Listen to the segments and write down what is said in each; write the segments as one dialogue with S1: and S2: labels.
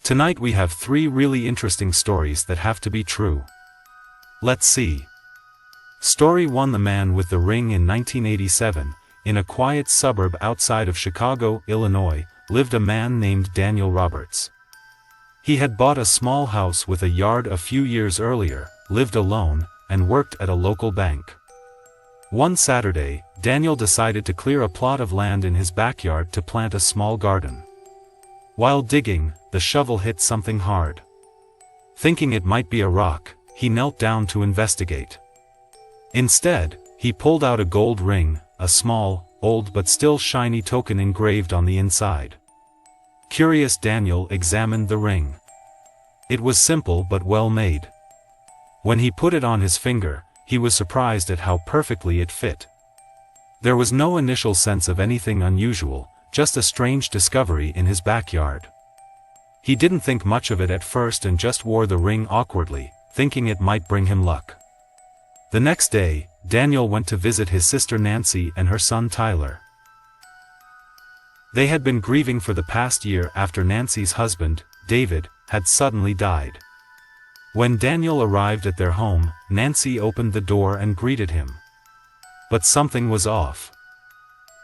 S1: Tonight we have 3 really interesting stories that have to be true. Let's see. Story 1. The Man with the Ring. In 1987, in a quiet suburb outside of Chicago, Illinois, lived a man named Daniel Roberts. He had bought a small house with a yard a few years earlier, lived alone, and worked at a local bank. One Saturday, Daniel decided to clear a plot of land in his backyard to plant a small garden. While digging, the shovel hit something hard. Thinking it might be a rock, he knelt down to investigate. Instead, he pulled out a gold ring, a small, old but still shiny token engraved on the inside. Curious, Daniel examined the ring. It was simple but well made. When he put it on his finger, he was surprised at how perfectly it fit. There was no initial sense of anything unusual, just a strange discovery in his backyard. He didn't think much of it at first and just wore the ring awkwardly, thinking it might bring him luck. The next day, Daniel went to visit his sister Nancy and her son Tyler. They had been grieving for the past year after Nancy's husband, David, had suddenly died. When Daniel arrived at their home, Nancy opened the door and greeted him. But something was off.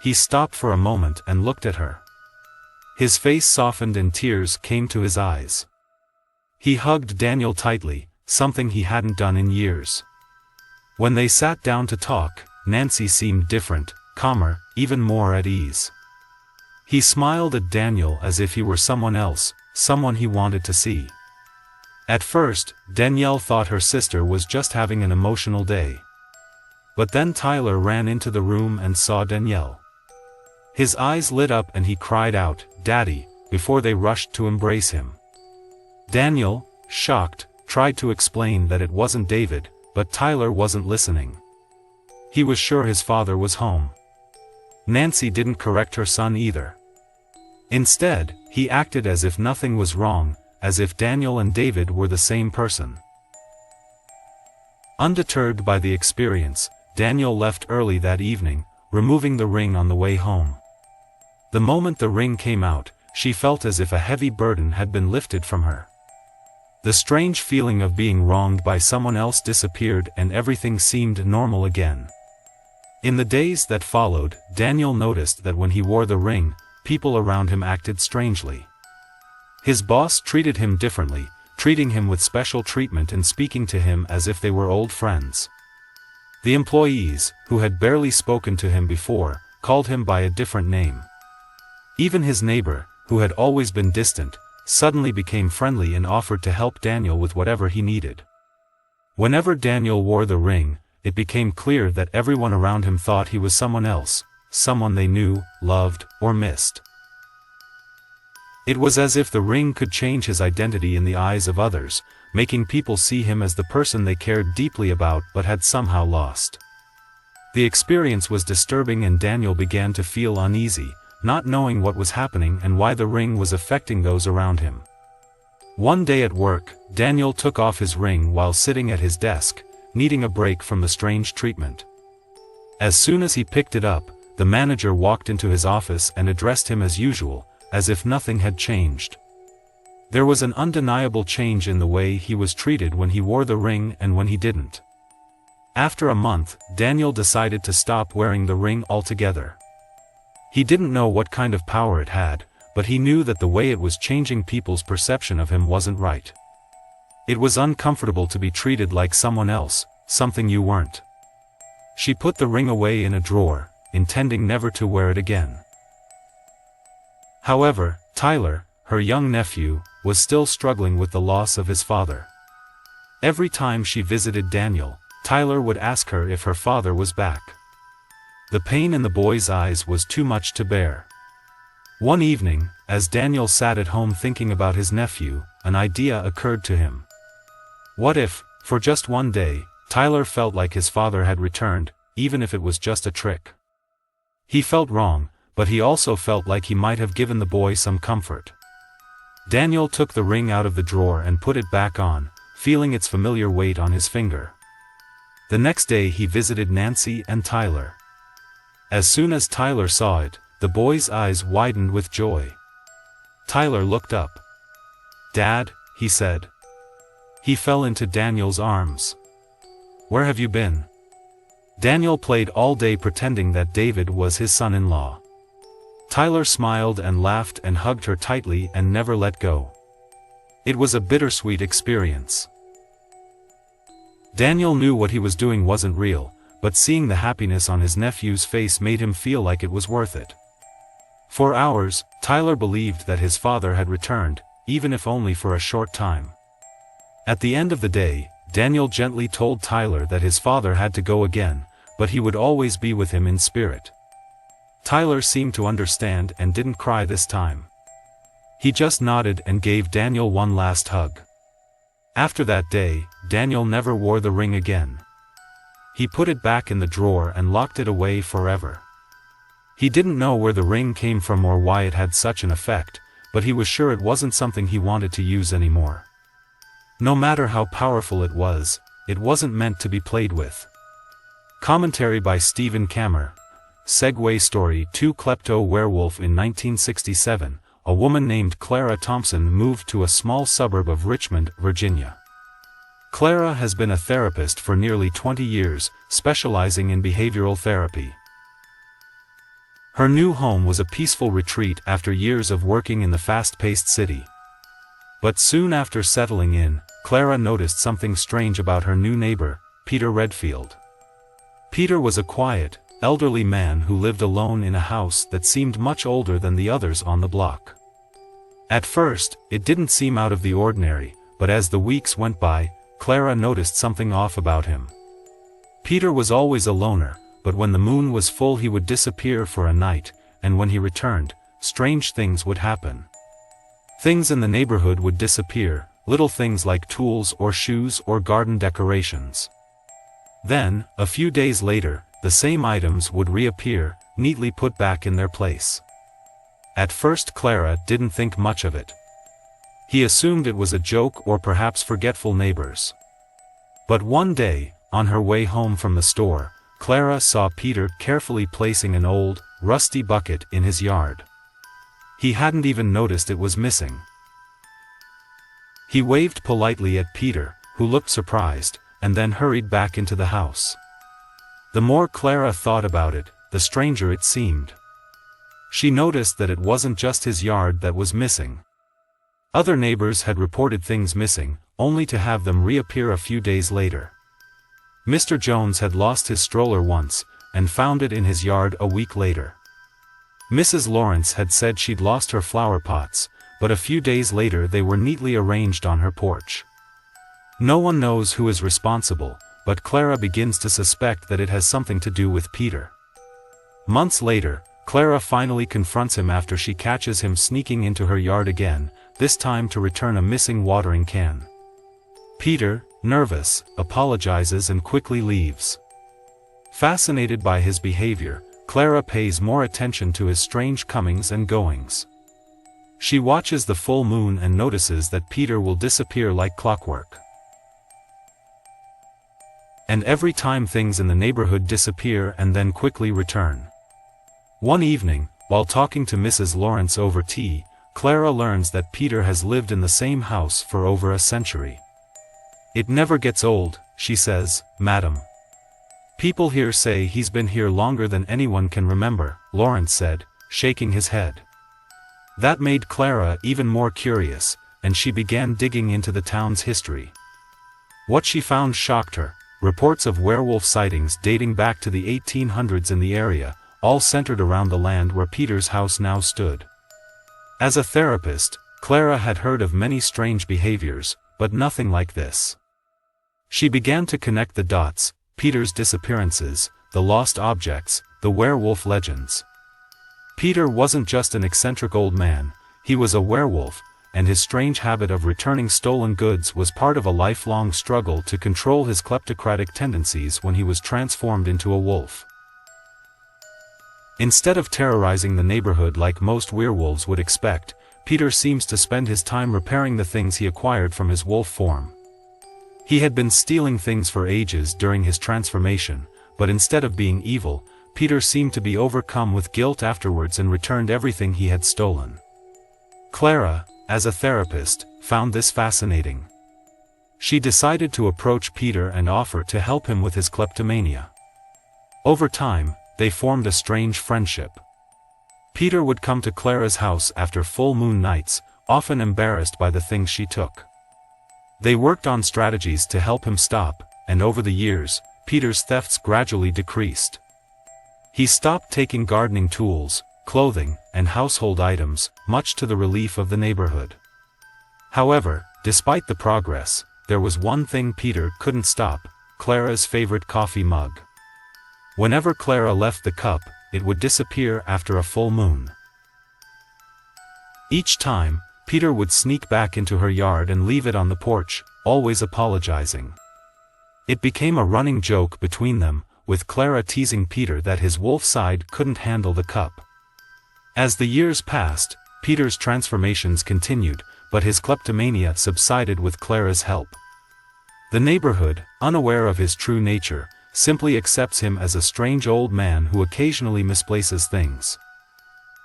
S1: He stopped for a moment and looked at her. His face softened and tears came to his eyes. He hugged Daniel tightly, something he hadn't done in years. When they sat down to talk, Nancy seemed different, calmer, even more at ease. He smiled at Daniel as if he were someone else, someone he wanted to see. At first, Danielle thought her sister was just having an emotional day. But then Tyler ran into the room and saw Danielle. His eyes lit up and he cried out, "Daddy," before they rushed to embrace him. Daniel, shocked, tried to explain that it wasn't David, but Tyler wasn't listening. He was sure his father was home. Nancy didn't correct her son either. Instead, he acted as if nothing was wrong, as if Daniel and David were the same person. Undeterred by the experience, Daniel left early that evening, removing the ring on the way home. The moment the ring came out, she felt as if a heavy burden had been lifted from her. The strange feeling of being wronged by someone else disappeared and everything seemed normal again. In the days that followed, Daniel noticed that when he wore the ring, people around him acted strangely. His boss treated him differently, treating him with special treatment and speaking to him as if they were old friends. The employees, who had barely spoken to him before, called him by a different name. Even his neighbor, who had always been distant, suddenly became friendly and offered to help Daniel with whatever he needed. Whenever Daniel wore the ring, it became clear that everyone around him thought he was someone else, someone they knew, loved, or missed. It was as if the ring could change his identity in the eyes of others, making people see him as the person they cared deeply about but had somehow lost. The experience was disturbing and Daniel began to feel uneasy, not knowing what was happening and why the ring was affecting those around him. One day at work, Daniel took off his ring while sitting at his desk, needing a break from the strange treatment. As soon as he picked it up, the manager walked into his office and addressed him as usual, as if nothing had changed. There was an undeniable change in the way he was treated when he wore the ring and when he didn't. After a month, Daniel decided to stop wearing the ring altogether. He didn't know what kind of power it had, but he knew that the way it was changing people's perception of him wasn't right. It was uncomfortable to be treated like someone else, something you weren't. She put the ring away in a drawer, intending never to wear it again. However, Tyler, her young nephew, was still struggling with the loss of his father. Every time she visited Daniel, Tyler would ask her if her father was back. The pain in the boy's eyes was too much to bear. One evening, as Daniel sat at home thinking about his nephew, an idea occurred to him. What if, for just one day, Tyler felt like his father had returned, even if it was just a trick? He felt wrong, but he also felt like he might have given the boy some comfort. Daniel took the ring out of the drawer and put it back on, feeling its familiar weight on his finger. The next day he visited Nancy and Tyler. As soon as Tyler saw it, the boy's eyes widened with joy. Tyler looked up. "Dad," he said. He fell into Daniel's arms. "Where have you been?" Daniel played all day pretending that David was his son-in-law. Tyler smiled and laughed and hugged her tightly and never let go. It was a bittersweet experience. Daniel knew what he was doing wasn't real, but seeing the happiness on his nephew's face made him feel like it was worth it. For hours, Tyler believed that his father had returned, even if only for a short time. At the end of the day, Daniel gently told Tyler that his father had to go again, but he would always be with him in spirit. Tyler seemed to understand and didn't cry this time. He just nodded and gave Daniel one last hug. After that day, Daniel never wore the ring again. He put it back in the drawer and locked it away forever. He didn't know where the ring came from or why it had such an effect, but he was sure it wasn't something he wanted to use anymore. No matter how powerful it wasn't meant to be played with. Commentary by Stephen Kammer. Segue story 2 Klepto Werewolf. In 1967, a woman named Clara Thompson moved to a small suburb of Richmond, Virginia. Clara has been a therapist for nearly 20 years, specializing in behavioral therapy. Her new home was a peaceful retreat after years of working in the fast-paced city. But soon after settling in, Clara noticed something strange about her new neighbor, Peter Redfield. Peter was a quiet, elderly man who lived alone in a house that seemed much older than the others on the block. At first, it didn't seem out of the ordinary, but as the weeks went by, Clara noticed something off about him. Peter was always a loner, but when the moon was full he would disappear for a night, and when he returned, strange things would happen. Things in the neighborhood would disappear, little things like tools or shoes or garden decorations. Then, a few days later, the same items would reappear, neatly put back in their place. At first Clara didn't think much of it. He assumed it was a joke or perhaps forgetful neighbors. But one day, on her way home from the store, Clara saw Peter carefully placing an old, rusty bucket in his yard. He hadn't even noticed it was missing. He waved politely at Peter, who looked surprised, and then hurried back into the house. The more Clara thought about it, the stranger it seemed. She noticed that it wasn't just his yard that was missing. Other neighbors had reported things missing, only to have them reappear a few days later. Mr. Jones had lost his stroller once, and found it in his yard a week later. Mrs. Lawrence had said she'd lost her flower pots, but a few days later they were neatly arranged on her porch. No one knows who is responsible, but Clara begins to suspect that it has something to do with Peter. Months later, Clara finally confronts him after she catches him sneaking into her yard again, this time to return a missing watering can. Peter, nervous, apologizes and quickly leaves. Fascinated by his behavior, Clara pays more attention to his strange comings and goings. She watches the full moon and notices that Peter will disappear like clockwork. And every time things in the neighborhood disappear and then quickly return. One evening, while talking to Mrs. Lawrence over tea, Clara learns that Peter has lived in the same house for over a century. "It never gets old," she says, "Madam. People here say he's been here longer than anyone can remember," Lawrence said, shaking his head. That made Clara even more curious, and she began digging into the town's history. What she found shocked her: reports of werewolf sightings dating back to the 1800s in the area, all centered around the land where Peter's house now stood. As a therapist, Clara had heard of many strange behaviors, but nothing like this. She began to connect the dots: Peter's disappearances, the lost objects, the werewolf legends. Peter wasn't just an eccentric old man, he was a werewolf, and his strange habit of returning stolen goods was part of a lifelong struggle to control his kleptocratic tendencies when he was transformed into a wolf. Instead of terrorizing the neighborhood like most werewolves would expect, Peter seems to spend his time repairing the things he acquired from his wolf form. He had been stealing things for ages during his transformation, but instead of being evil, Peter seemed to be overcome with guilt afterwards and returned everything he had stolen. Clara, as a therapist, found this fascinating. She decided to approach Peter and offer to help him with his kleptomania. Over time, they formed a strange friendship. Peter would come to Clara's house after full moon nights, often embarrassed by the things she took. They worked on strategies to help him stop, and over the years, Peter's thefts gradually decreased. He stopped taking gardening tools, clothing, and household items, much to the relief of the neighborhood. However, despite the progress, there was one thing Peter couldn't stop: Clara's favorite coffee mug. Whenever Clara left the cup, it would disappear after a full moon. Each time, Peter would sneak back into her yard and leave it on the porch, always apologizing. It became a running joke between them, with Clara teasing Peter that his wolf side couldn't handle the cup. As the years passed, Peter's transformations continued, but his kleptomania subsided with Clara's help. The neighborhood, unaware of his true nature, simply accepts him as a strange old man who occasionally misplaces things.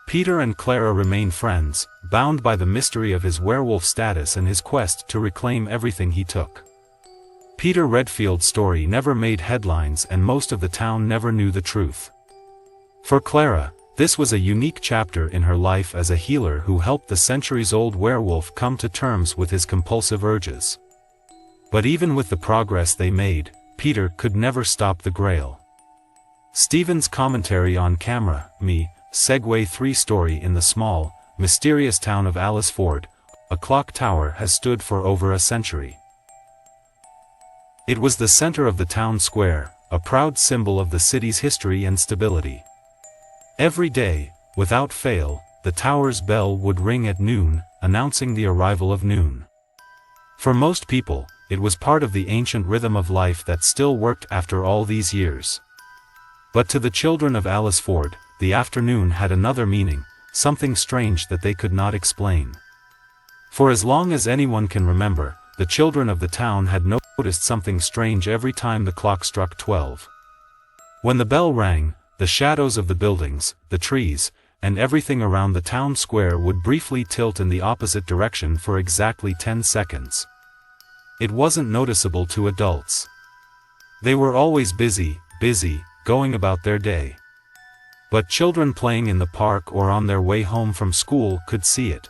S1: Peter and Clara remain friends, bound by the mystery of his werewolf status and his quest to reclaim everything he took. Peter Redfield's story never made headlines and most of the town never knew the truth. For Clara, this was a unique chapter in her life as a healer who helped the centuries-old werewolf come to terms with his compulsive urges. But even with the progress they made, Peter could never stop the Grail. Stephen's commentary on Camera, Me, Segway 3 story. In the small, mysterious town of Aliceford, a clock tower has stood for over a century. It was the center of the town square, a proud symbol of the city's history and stability. Every day, without fail, the tower's bell would ring at noon, announcing the arrival of noon. For most people, it was part of the ancient rhythm of life that still worked after all these years. But to the children of Aliceford, the afternoon had another meaning, something strange that they could not explain. For as long as anyone can remember, the children of the town had noticed something strange every time the clock struck 12. When the bell rang, the shadows of the buildings, the trees, and everything around the town square would briefly tilt in the opposite direction for exactly 10 seconds. It wasn't noticeable to adults. They were always busy, going about their day. But children playing in the park or on their way home from school could see it.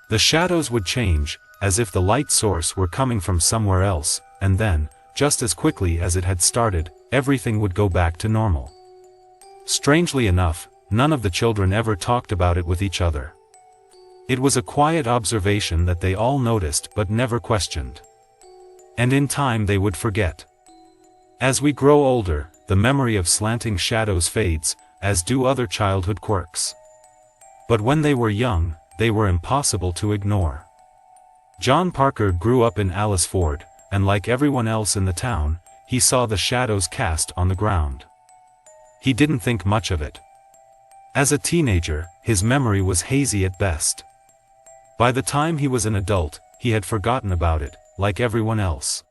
S1: The shadows would change, as if the light source were coming from somewhere else, and then, just as quickly as it had started, everything would go back to normal. Strangely enough, none of the children ever talked about it with each other. It was a quiet observation that they all noticed but never questioned. And in time they would forget. As we grow older, the memory of slanting shadows fades, as do other childhood quirks. But when they were young, they were impossible to ignore. John Parker grew up in Aliceford, and like everyone else in the town, he saw the shadows cast on the ground. He didn't think much of it. As a teenager, his memory was hazy at best. By the time he was an adult, he had forgotten about it, like everyone else.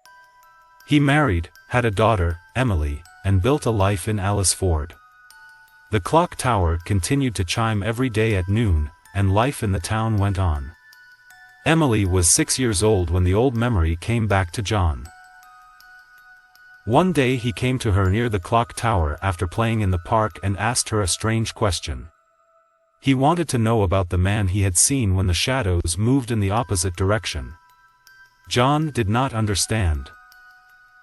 S1: He married, had a daughter, Emily, and built a life in Aliceford. The clock tower continued to chime every day at noon, and life in the town went on. Emily was 6 years old when the old memory came back to John. One day he came to her near the clock tower after playing in the park and asked her a strange question. He wanted to know about the man he had seen when the shadows moved in the opposite direction. John did not understand.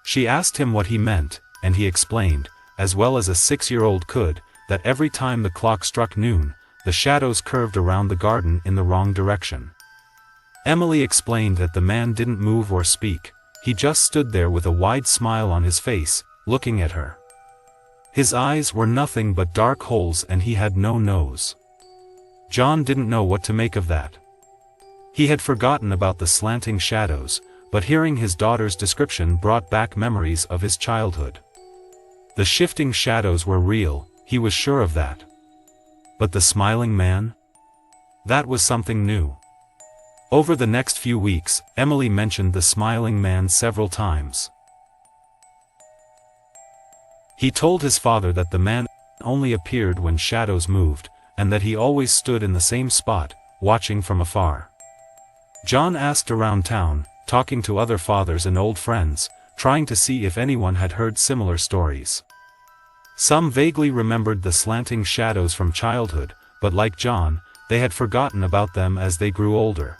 S1: She asked him what he meant, and he explained, as well as a 6-year-old could, that every time the clock struck noon, the shadows curved around the garden in the wrong direction. Emily explained that the man didn't move or speak, he just stood there with a wide smile on his face, looking at her. His eyes were nothing but dark holes and he had no nose. John didn't know what to make of that. He had forgotten about the slanting shadows, but hearing his daughter's description brought back memories of his childhood. The shifting shadows were real, he was sure of that. But the smiling man? That was something new. Over the next few weeks, Emily mentioned the smiling man several times. He told his father that the man only appeared when shadows moved, and that he always stood in the same spot, watching from afar. John asked around town, talking to other fathers and old friends, trying to see if anyone had heard similar stories. Some vaguely remembered the slanting shadows from childhood, but like John, they had forgotten about them as they grew older.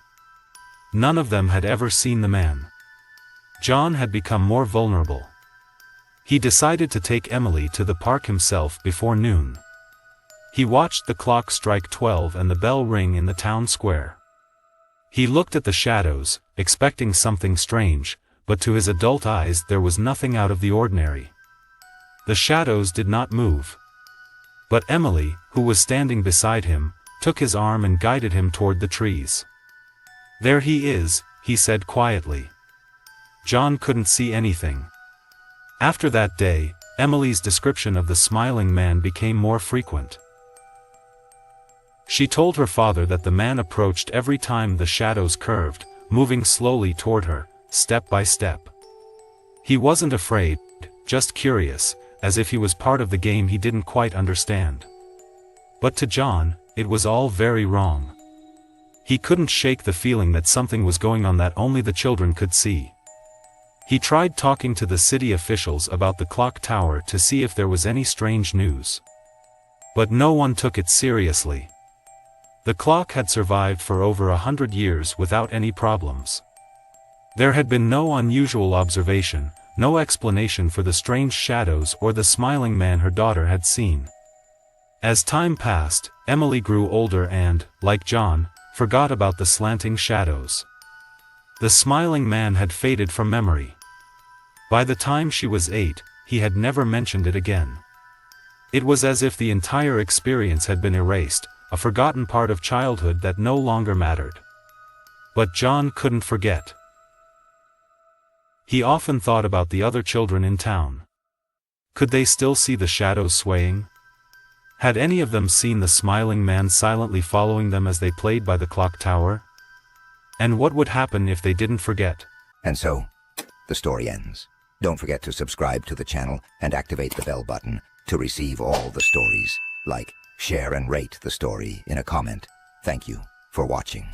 S1: None of them had ever seen the man. John had become more vulnerable. He decided to take Emily to the park himself before noon. He watched the clock strike 12 and the bell ring in the town square. He looked at the shadows, expecting something strange, but to his adult eyes there was nothing out of the ordinary. The shadows did not move. But Emily, who was standing beside him, took his arm and guided him toward the trees. "There he is," he said quietly. John couldn't see anything. After that day, Emily's description of the smiling man became more frequent. She told her father that the man approached every time the shadows curved, moving slowly toward her, step by step. He wasn't afraid, just curious, as if he was part of the game he didn't quite understand. But to John, it was all very wrong. He couldn't shake the feeling that something was going on that only the children could see. He tried talking to the city officials about the clock tower to see if there was any strange news. But no one took it seriously. The clock had survived for over 100 years without any problems. There had been no unusual observation, no explanation for the strange shadows or the smiling man her daughter had seen. As time passed, Emily grew older and, like John, forgot about the slanting shadows. The smiling man had faded from memory. By the time she was 8, he had never mentioned it again. It was as if the entire experience had been erased, a forgotten part of childhood that no longer mattered. But John couldn't forget. He often thought about the other children in town. Could they still see the shadows swaying? Had any of them seen the smiling man silently following them as they played by the clock tower? And what would happen if they didn't forget?
S2: And so, the story ends. Don't forget to subscribe to the channel and activate the bell button to receive all the stories. Like, share and rate the story in a comment. Thank you for watching.